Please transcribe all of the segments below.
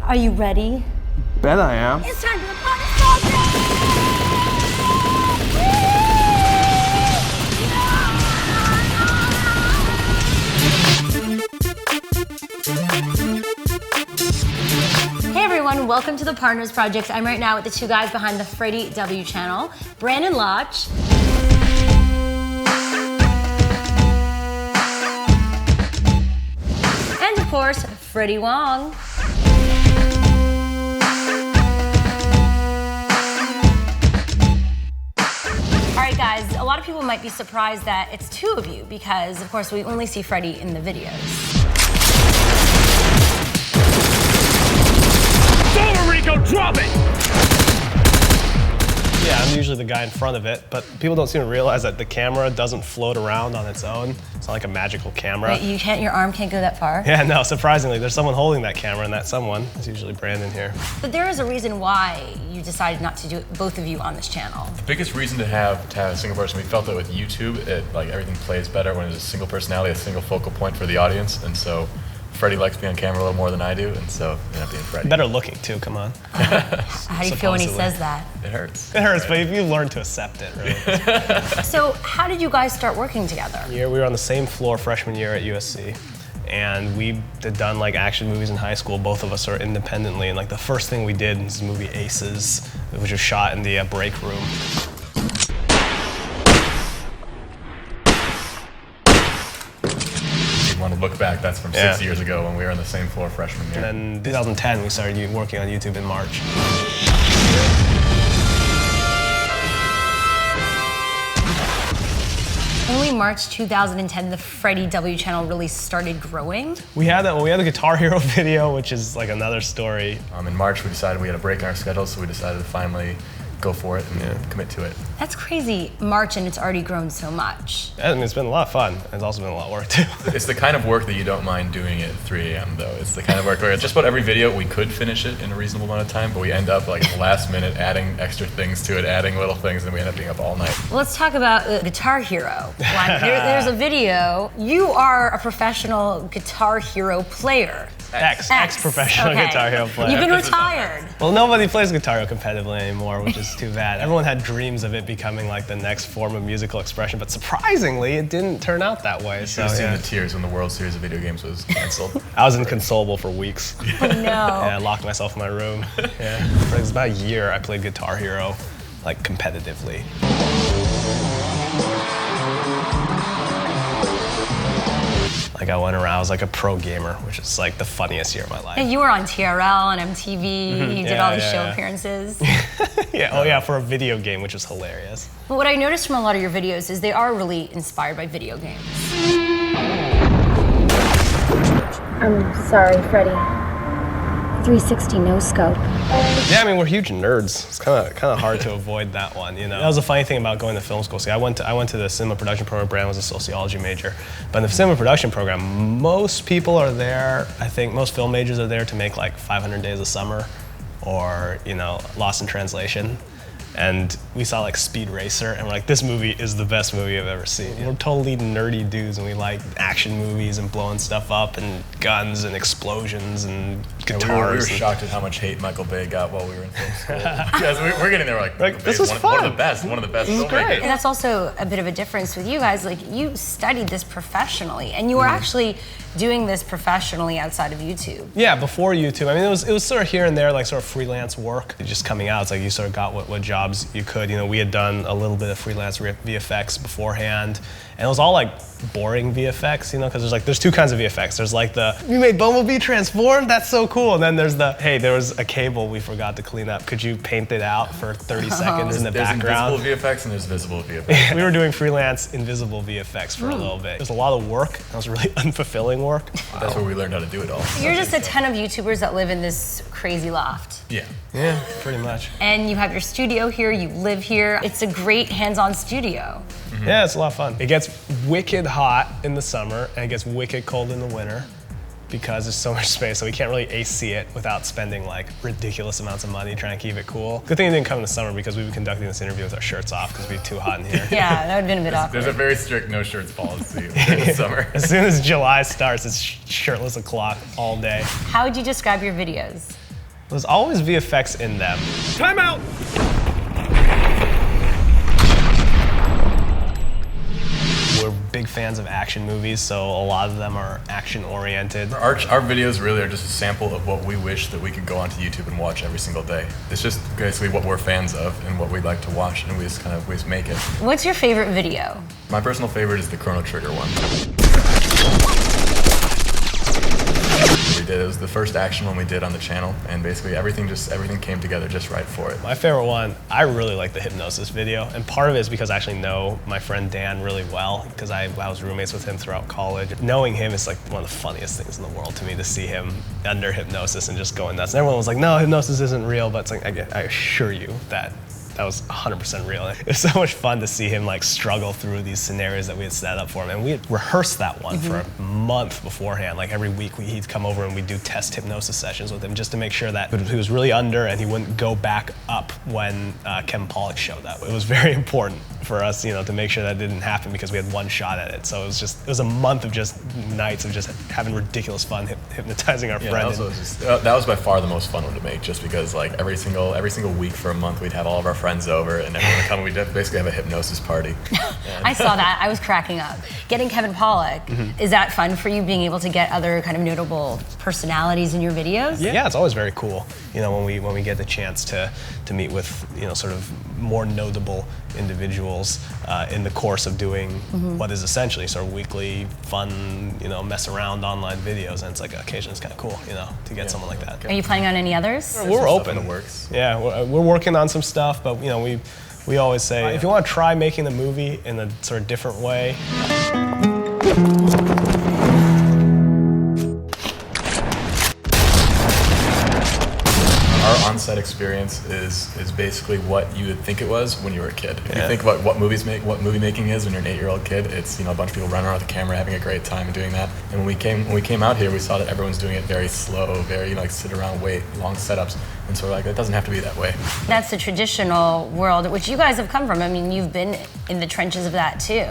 Are you ready? Bet I am. It's time for the party. Hey everyone, welcome to the Partners Project. I'm right now with the two guys behind the Freddie W channel, Brandon Laatsch. And of course, Freddie Wong. All right guys, a lot of people might be surprised that it's two of you because of course we only see Freddie in the videos. Rico, drop it! Yeah, I'm usually the guy in front of it, but people don't seem to realize that the camera doesn't float around on its own. It's not like a magical camera. Wait, your arm can't go that far? Yeah, no, surprisingly, there's someone holding that camera, and that someone is usually Brandon here. But there is a reason why you decided not to do it, both of you on this channel. The biggest reason to have a single person, we felt that with YouTube, everything plays better when it's a single personality, a single focal point for the audience, and so Freddie likes being on camera a little more than I do, and so ended up being Freddie. Better looking too, come on. How do you feel when he says that? It hurts. It hurts, but if you learn to accept it, really. So how did you guys start working together? We were on the same floor freshman year at USC, and we had done like action movies in high school, both of us sort of independently, and like the first thing we did was the movie Aces, which was shot in the break room. Want to look back, that's from 6 years ago when we were on the same floor freshman year. And then 2010, we started working on YouTube in March. Only March 2010, the Freddie W channel really started growing. We had the Guitar Hero video, which is like another story. In March, we decided we had a break in our schedule, so we decided to finally go for it and commit to it. That's crazy, March, and it's already grown so much. I mean, it's been a lot of fun. It's also been a lot of work too. It's the kind of work that you don't mind doing at 3 a.m. though. It's the kind of work where it's just about every video, we could finish it in a reasonable amount of time, but we end up like at the last minute adding extra things to it, adding little things, and we end up being up all night. Well, let's talk about Guitar Hero. There's a video. You are a professional Guitar Hero player. Ex-professional Guitar Hero player. You've been retired. Well, nobody plays Guitar Hero competitively anymore, which is too bad. Everyone had dreams of it becoming like the next form of musical expression, but surprisingly, it didn't turn out that way. You should have seen the tears when the World Series of Video Games was canceled. I was inconsolable for weeks. Oh, no. Yeah, I locked myself in my room. Yeah. For about a year, I played Guitar Hero, like competitively. Like I went around, I was like a pro gamer, which is like the funniest year of my life. And you were on TRL and MTV, you did all these show appearances. Yeah, for a video game, which was hilarious. But what I noticed from a lot of your videos is they are really inspired by video games. I'm sorry, Freddie. 360 no scope. Yeah, I mean, we're huge nerds. It's kind of hard to avoid that one, you know. That was the funny thing about going to film school. See, I went to the cinema production program. Brandon was a sociology major, but in the cinema production program, most people are there. I think most film majors are there to make like 500 Days of Summer, or Lost in Translation. And we saw like Speed Racer, and we're like, this movie is the best movie I've ever seen. We're totally nerdy dudes, and we like action movies and blowing stuff up and guns and explosions and guitars. Yeah, we were shocked at how much hate Michael Bay got while we were in film school. Because we're getting there like this is fun. One of the best filmmakers. And that's also a bit of a difference with you guys. Like, you studied this professionally, and you were actually doing this professionally outside of YouTube. Yeah, before YouTube. I mean, it was sort of here and there, like sort of freelance work. Just coming out, it's like you sort of got what jobs you could. We had done a little bit of freelance VFX beforehand, and it was all like boring VFX, because there's two kinds of VFX. There's like you made Bumblebee transform? That's so cool. And then there's hey, there was a cable we forgot to clean up. Could you paint it out for 30 seconds in the background? There's invisible VFX and there's visible VFX. We were doing freelance invisible VFX for a little bit. It was a lot of work. That was really unfulfilling work. That's where we learned how to do it all. You're just a ton of YouTubers that live in this crazy loft. Yeah, pretty much. And you have your studio here, you live here. It's a great hands-on studio. Yeah, it's a lot of fun. It gets wicked hot in the summer, and it gets wicked cold in the winter because there's so much space, so we can't really AC it without spending like ridiculous amounts of money trying to keep it cool. Good thing it didn't come in the summer because we've been conducting this interview with our shirts off because it'd be too hot in here. Yeah, that would have been a bit awkward. There's a very strict no shirts policy in the summer. As soon as July starts, it's shirtless o'clock all day. How would you describe your videos? There's always VFX in them. Time out! We're big fans of action movies, so a lot of them are action-oriented. Our videos really are just a sample of what we wish that we could go onto YouTube and watch every single day. It's just basically what we're fans of and what we'd like to watch, and we just make it. What's your favorite video? My personal favorite is the Chrono Trigger one. It was the first action one we did on the channel, and basically everything came together just right for it. My favorite one, I really like the hypnosis video, and part of it is because I actually know my friend Dan really well, because I was roommates with him throughout college. Knowing him is like one of the funniest things in the world to me, to see him under hypnosis and just going nuts. And everyone was like, no, hypnosis isn't real, but it's like, I assure you that was 100% real. It was so much fun to see him like struggle through these scenarios that we had set up for him. And we had rehearsed that one for a month beforehand. Like every week he'd come over and we'd do test hypnosis sessions with him just to make sure that he was really under and he wouldn't go back up when Kevin Pollak showed up. It was very important for us, to make sure that didn't happen because we had one shot at it. So it was a month of just nights of just having ridiculous fun hypnotizing our friend. That was by far the most fun one to make, just because like every single week for a month we'd have all of our friends over and everyone would come. We'd basically have a hypnosis party. I saw that. I was cracking up. Getting Kevin Pollak, is that fun for you, being able to get other kind of notable personalities in your videos? Yeah, it's always very cool. When we get the chance to meet with sort of more notable individuals in the course of doing what is essentially sort of weekly fun, mess around online videos, and it's like occasionally it's kind of cool, to get someone like that. Are you planning on any others? We're open. In the works. Yeah, we're working on some stuff, but we always say if you want to try making the movie in a sort of different way. Our on-set experience is basically what you would think it was when you were a kid. If you think about what movie making is when you're an 8-year-old kid, it's a bunch of people running around with a camera having a great time and doing that. And when we came out here, we saw that everyone's doing it very slow, very sit around, wait, long setups. And so we're like, it doesn't have to be that way. That's the traditional world, which you guys have come from. I mean, you've been in the trenches of that too.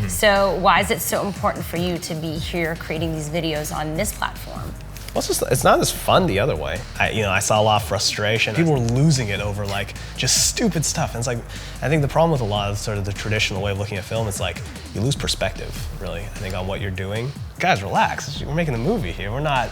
So why is it so important for you to be here creating these videos on this platform? Well, it's not as fun the other way. I saw a lot of frustration. People were losing it over like just stupid stuff. And it's like, I think the problem with a lot of sort of the traditional way of looking at film is like you lose perspective, really, I think, on what you're doing. Guys, relax. We're making a movie here. We're not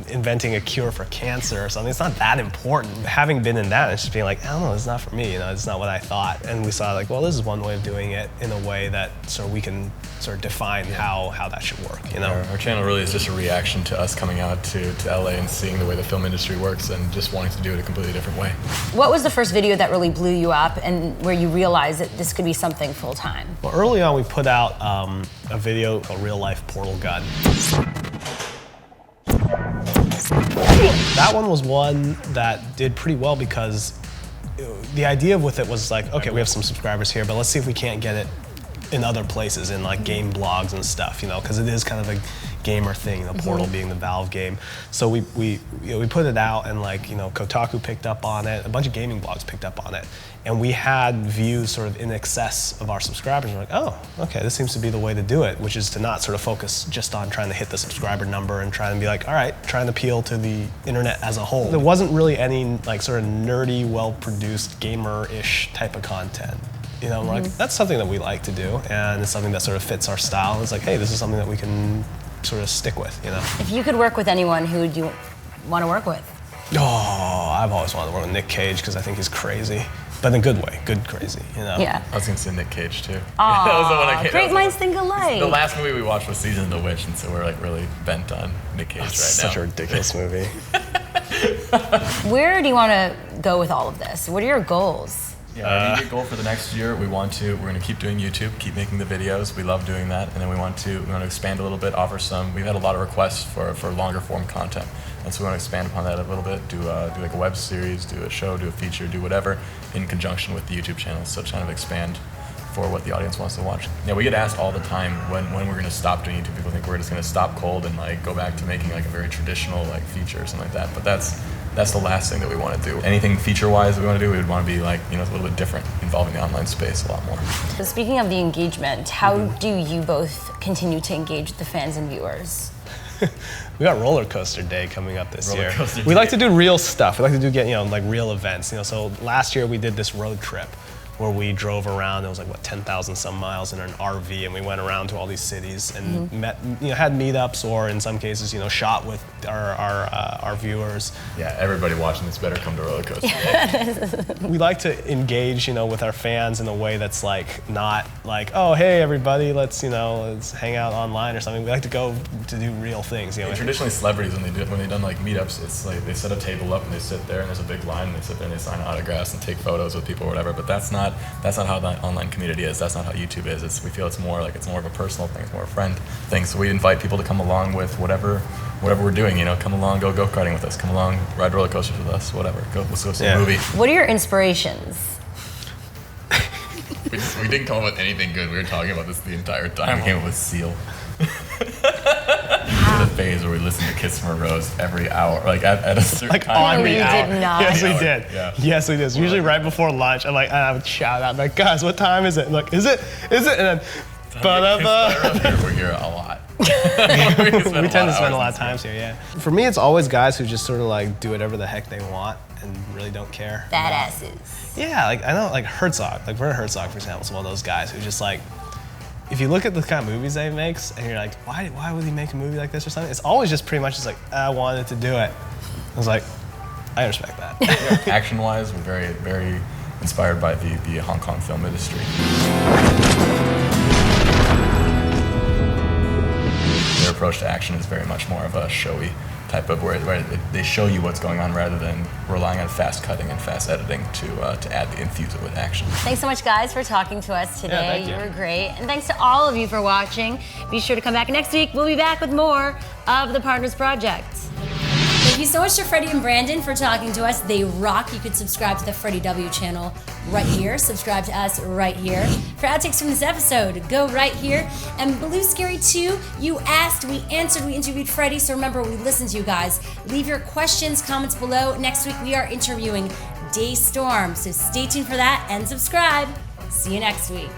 inventing a cure for cancer or something. It's not that important. Having been in that, it's just being like, I don't know, it's not for me. It's not what I thought. And we saw like, well, this is one way of doing it in a way that sort of we can sort of define how that should work. Our channel really is just a reaction to us coming out to LA and seeing the way the film industry works and just wanting to do it a completely different way. What was the first video that really blew you up and where you realized that this could be something full time? Well, early on we put out a video called Real Life Portal Gun. That one was one that did pretty well because the idea with it was like, okay, we have some subscribers here, but let's see if we can't get it in other places, in like game blogs and stuff, because it is kind of a gamer thing, Portal being the Valve game. So we put it out, and like Kotaku picked up on it, a bunch of gaming blogs picked up on it, and we had views sort of in excess of our subscribers. We're like, oh, okay, this seems to be the way to do it, which is to not sort of focus just on trying to hit the subscriber number and trying to be like, all right, trying to appeal to the internet as a whole. There wasn't really any like sort of nerdy, well-produced gamer-ish type of content. We're like, that's something that we like to do, and it's something that sort of fits our style. And it's like, hey, this is something that we can sort of stick with, If you could work with anyone, who would you want to work with? Oh, I've always wanted to work with Nick Cage because I think he's crazy, but in a good way, good crazy, Yeah. I was gonna say Nick Cage too. Aww, that was the one I came, great minds think alike. The last movie we watched was Season of the Witch, and so we're like really bent on Nick Cage right now. Such a ridiculous movie. Where do you want to go with all of this? What are your goals? Yeah, our immediate goal for the next year, we're going to keep doing YouTube, keep making the videos. We love doing that, and then we want to expand a little bit, we've had a lot of requests for longer form content, and so we want to expand upon that a little bit, do like a web series, do a show, do a feature, do whatever in conjunction with the YouTube channel, so kind of expand for what the audience wants to watch. Yeah, we get asked all the time when we're going to stop doing YouTube. People think we're just going to stop cold and like go back to making like a very traditional like feature or something like that, but that's the last thing that we want to do. Anything feature-wise that we want to do, we would want to be like, a little bit different, involving the online space a lot more. So speaking of the engagement, how do you both continue to engage the fans and viewers? We got rollercoaster day coming up this year. Rollercoaster We day. like to do real stuff. We like to do like real events. So last year we did this road trip where we drove around. It was like what 10,000 some miles in an RV, and we went around to all these cities and met, had meetups, or in some cases, shot with our viewers. Yeah, everybody watching this better come to rollercoaster. We like to engage, with our fans in a way that's like not like, oh hey everybody, let's hang out online or something. We like to go to do real things. Traditionally, celebrities when they've done like meetups, it's like they set a table up and they sit there and there's a big line and they sit there and they sign autographs and take photos with people or whatever. But that's not how the online community is. That's not how YouTube is. We feel it's more of a personal thing. It's more a friend thing. So we invite people to come along with whatever we're doing. Come along, go karting with us. Come along, ride roller coasters with us. Whatever. Let's go see a movie. What are your inspirations? We didn't come up with anything good. We were talking about this the entire time. We came up with Seal. The phase where we listen to Kiss from a Rose every hour, like at a certain time. On the hour. Did not. Yes, we did. Yeah. Yes, we did. It's usually right before lunch. I'm like, and I would shout out, like, guys, what time is it? Like, is it? And then, We're here a lot. we tend to spend a lot of times here, yeah. For me, it's always guys who just sort of like do whatever the heck they want and really don't care. Badasses. Yeah, like I know, like Herzog, like Werner Herzog, for example, is one of those guys who just like, if you look at the kind of movies they makes and you're like, why would he make a movie like this or something? It's always just pretty much just like, I wanted to do it. I was like, I respect that. Action-wise, we're very, very inspired by the Hong Kong film industry. Their approach to action is very much more of a showy type of where they show you what's going on rather than relying on fast cutting and fast editing to infuse it with action. Thanks so much, guys, for talking to us today. Yeah, thank you. You were great. And thanks to all of you for watching. Be sure to come back next week. We'll be back with more of the Partners Project. Thank you so much to Freddie and Brandon for talking to us. They rock. You could subscribe to the Freddie W channel right here. Subscribe to us right here. For outtakes from this episode, go right here. And Blue Scary 2, you asked, we answered, we interviewed Freddie. So remember, we listened to you guys. Leave your questions, comments below. Next week, we are interviewing Daystorm. So stay tuned for that and subscribe. See you next week.